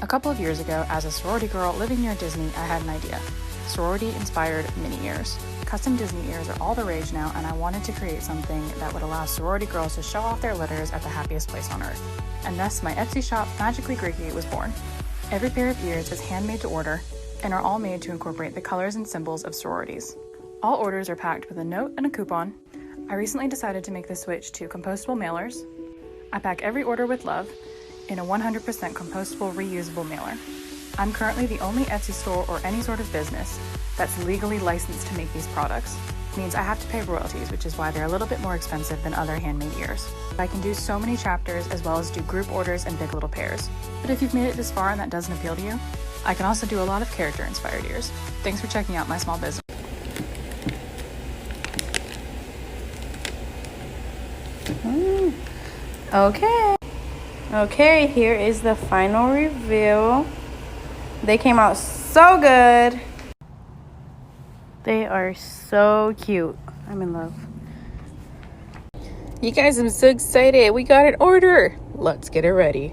A couple of years ago, as a sorority girl living near Disney, I had an idea. Sorority-inspired mini ears. Custom Disney ears are all the rage now, and I wanted to create something that would allow sorority girls to show off their litters at the happiest place on earth. And thus, my Etsy shop, Magically Greeky, was born. Every pair of ears is handmade to order, and are all made to incorporate the colors and symbols of sororities. All orders are packed with a note and a coupon. I recently decided to make the switch to compostable mailers. I pack every order with love in a 100% compostable, reusable mailer. I'm currently the only Etsy store or any sort of business that's legally licensed to make these products. It means I have to pay royalties, which is why they're a little bit more expensive than other handmade ears. I can do so many chapters as well as do group orders and big little pairs. But if you've made it this far and that doesn't appeal to you, I can also do a lot of character-inspired ears. Thanks for checking out my small business. Okay, here is the final reveal. They came out so good. They are so cute. I'm in love. You guys, I'm so excited. We got an order. Let's get it ready.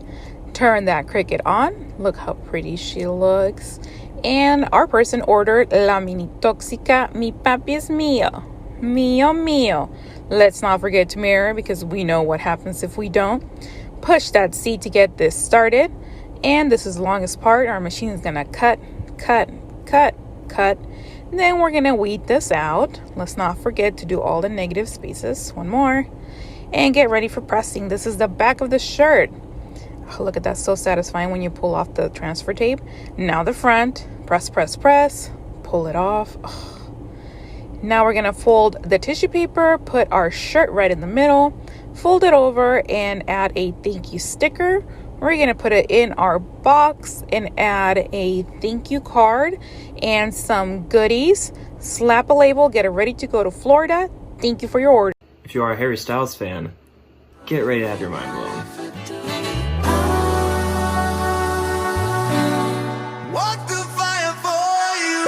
Turn that Cricut on. Look how pretty she looks. And our person ordered La Mini Toxica, Mi Papi es Mío. Mío, mío. Let's not forget to mirror because we know what happens if we don't. Push that C to get this started. And this is the longest part. Our machine is going to cut. Then we're going to weed this out. Let's not forget to do all the negative spaces. One more. And get ready for pressing. This is the back of the shirt. Oh, look at that. So satisfying when you pull off the transfer tape. Now the front. Press. Pull it off. Oh. Now we're going to fold the tissue paper. Put our shirt right in the middle. Fold it over and add a thank you sticker. We're going to put it in our box and add a thank you card and some goodies. Slap a label, get it ready to go to Florida. Thank you for your order. If you are a Harry Styles fan, get ready to have your mind blown. Walk through fire for you,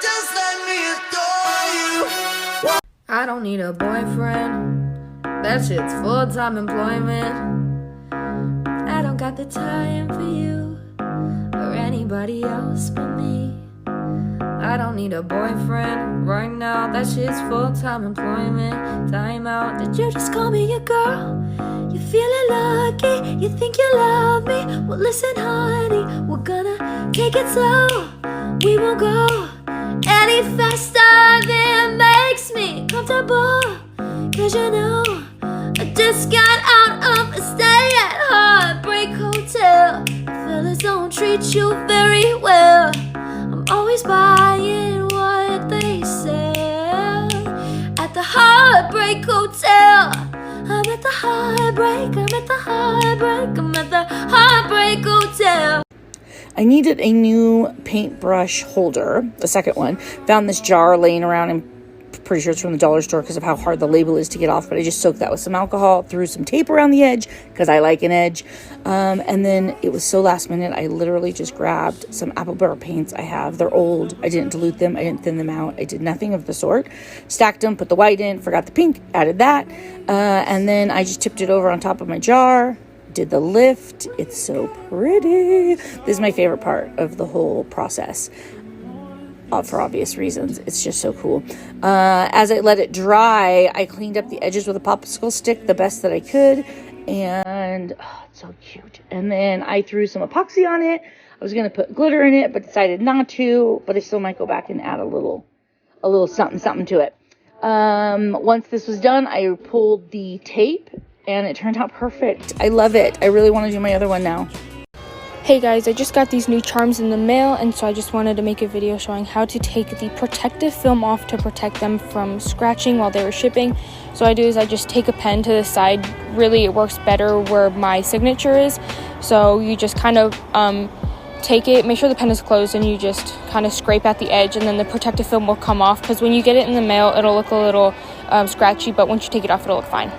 just let me adore you. I don't need a boyfriend. That shit's full-time employment. I don't got the time for you or anybody else but me. I don't need a boyfriend right now. That shit's full-time employment. Time out. Did you just call me your girl? You feeling lucky? You think you love me? Well, listen, honey, we're gonna take it slow. We won't go any faster than makes me comfortable. Cause you know I just got out of a stay at Heartbreak Hotel. The fellas don't treat you very well. I'm always buying what they sell at the Heartbreak Hotel. I'm at the Heartbreak, I'm at the Heartbreak, I'm at the Heartbreak Hotel. I needed a new paintbrush holder, the second one. Found this jar laying around and pretty sure it's from the dollar store because of how hard the label is to get off, but I just soaked that with some alcohol, threw some tape around the edge because I like an edge, and then it was so last minute. I literally just grabbed some apple butter paints I have. They're old. I didn't dilute them. I didn't thin them out. I did nothing of the sort. Stacked them, put the white in, forgot the pink, added that, and then I just tipped it over on top of my jar. Did the lift. It's so pretty. This is my favorite part of the whole process. For obvious reasons. It's just so cool. As I let it dry, I cleaned up the edges with a popsicle stick the best that I could, and it's so cute. And then I threw some epoxy on it. I was going to put glitter in it, but decided not to, but I still might go back and add a little something to it. Once this was done, I pulled the tape and it turned out perfect. I love it. I really want to do my other one now. Hey guys, I just got these new charms in the mail, and so I just wanted to make a video showing how to take the protective film off to protect them from scratching while they were shipping. So what I do is I just take a pen to the side. Really, it works better where my signature is. So you just kind of take it, make sure the pen is closed, and you just kind of scrape at the edge, and then the protective film will come off, because when you get it in the mail, it'll look a little scratchy, but once you take it off, it'll look fine.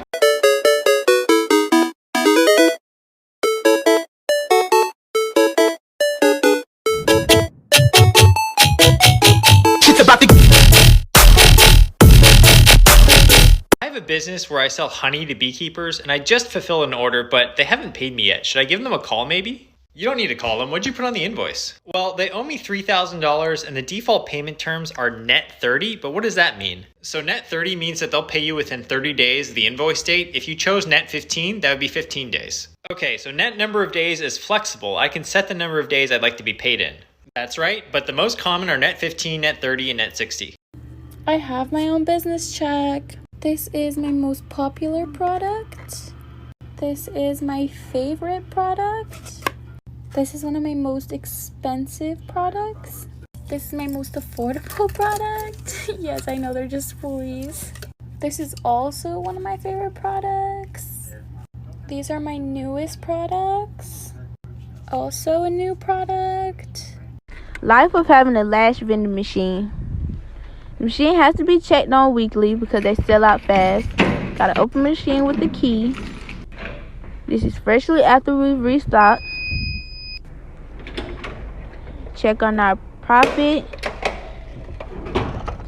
I have a business where I sell honey to beekeepers, and I just fulfilled an order, but they haven't paid me yet. Should I give them a call maybe? You don't need to call them. What'd you put on the invoice? Well, they owe me $3,000 and the default payment terms are net 30, but what does that mean? So net 30 means that they'll pay you within 30 days of the invoice date. If you chose net 15, that would be 15 days. Okay, so net number of days is flexible. I can set the number of days I'd like to be paid in. That's right, but the most common are net 15, net 30, and net 60. I have my own business check. This is my most popular product. This is my favorite product. This is one of my most expensive products. This is my most affordable product. Yes, I know they're just fleas. This is also one of my favorite products. These are my newest products. Also a new product. Life of having a lash vending machine. The machine has to be checked on weekly because they sell out fast. Gotta open the machine with the key. This is freshly after we've restocked. Check on our profit.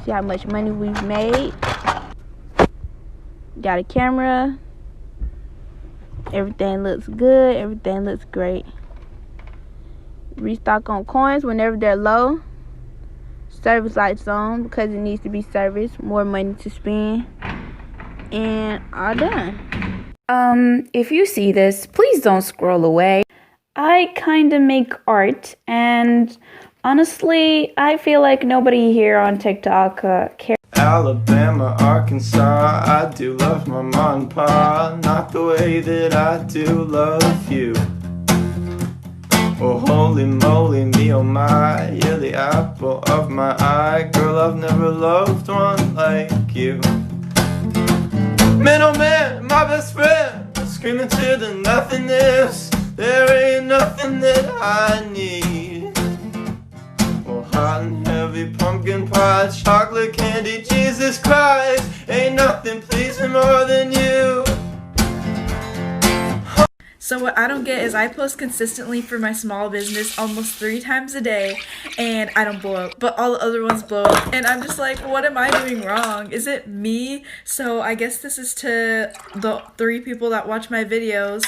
See how much money we've made. Got a camera. Everything looks good. Everything looks great. Restock on coins whenever they're low. Service lights on because it needs to be serviced. More money to spend. And all done. If you see this, please don't scroll away. I kind of make art, and honestly, I feel like nobody here on TikTok cares. Alabama, Arkansas, I do love my mom and pa, not the way that I do love you. Oh, holy moly, me oh my, you're the apple of my eye. Girl, I've never loved one like you. Man, oh man, my best friend, screaming to the nothingness. There ain't nothing that I need. Well, hot and heavy pumpkin pie, chocolate candy, Jesus Christ, ain't nothing pleasing more than you. So what I don't get is I post consistently for my small business almost 3 times a day and I don't blow up, but all the other ones blow up. And I'm just like, what am I doing wrong? Is it me? So I guess this is to the 3 people that watch my videos.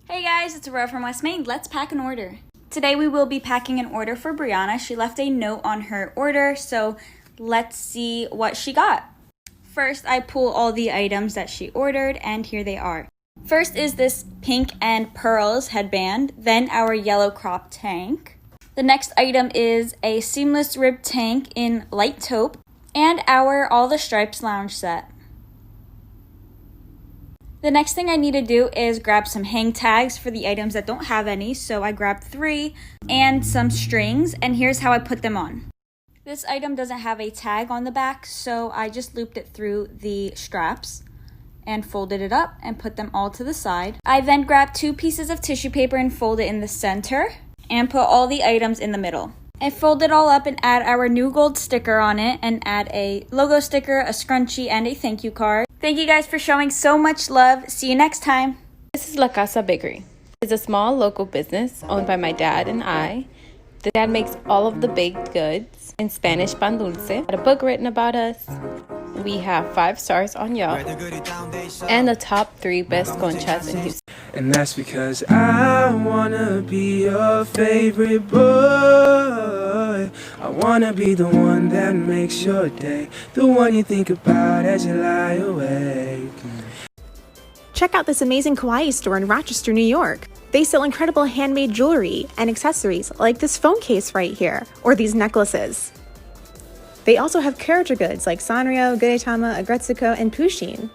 Hey guys, it's Aurora from Westmain. Let's pack an order. Today we will be packing an order for Brianna. She left a note on her order, so let's see what she got. First, I pull all the items that she ordered, and here they are. First is this pink and pearls headband, then our yellow crop tank. The next item is a seamless rib tank in light taupe, and our All the Stripes lounge set. The next thing I need to do is grab some hang tags for the items that don't have any, so I grabbed 3, and some strings, and here's how I put them on. This item doesn't have a tag on the back, so I just looped it through the straps and folded it up and put them all to the side. I then grabbed 2 pieces of tissue paper and fold it in the center and put all the items in the middle. I fold it all up and add our new gold sticker on it and add a logo sticker, a scrunchie, and a thank you card. Thank you guys for showing so much love. See you next time. This is La Casa Bakery. It's a small local business owned by my dad and I. The dad makes all of the baked goods in Spanish pan dulce. Got a book written about us. We have 5 stars on Yelp and the top 3 best conchas in Houston. And that's because I wanna be your favorite boy. I wanna be the one that makes your day, the one you think about as you lie awake. Check out this amazing kawaii store in Rochester, New York. They sell incredible handmade jewelry and accessories like this phone case right here, or these necklaces. They also have character goods like Sanrio, Gudetama, Aggretsuko, and Pusheen.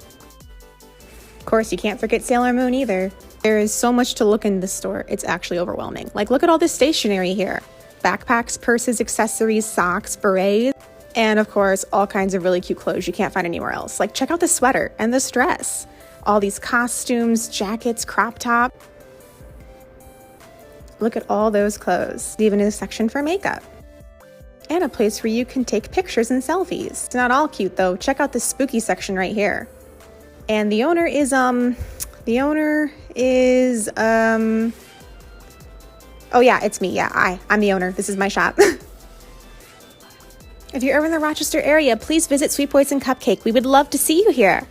Of course, you can't forget Sailor Moon either. There is so much to look in this store, it's actually overwhelming. Like, look at all this stationery here. Backpacks, purses, accessories, socks, berets, and of course, all kinds of really cute clothes you can't find anywhere else. Like, check out the sweater and this dress. All these costumes, jackets, crop top. Look at all those clothes. Even a section for makeup. And a place where you can take pictures and selfies. It's not all cute though. Check out this spooky section right here. And the owner is, oh yeah, it's me. Yeah, I'm the owner. This is my shop. If you're ever in the Rochester area, please visit Sweet Poison Cupcake. We would love to see you here.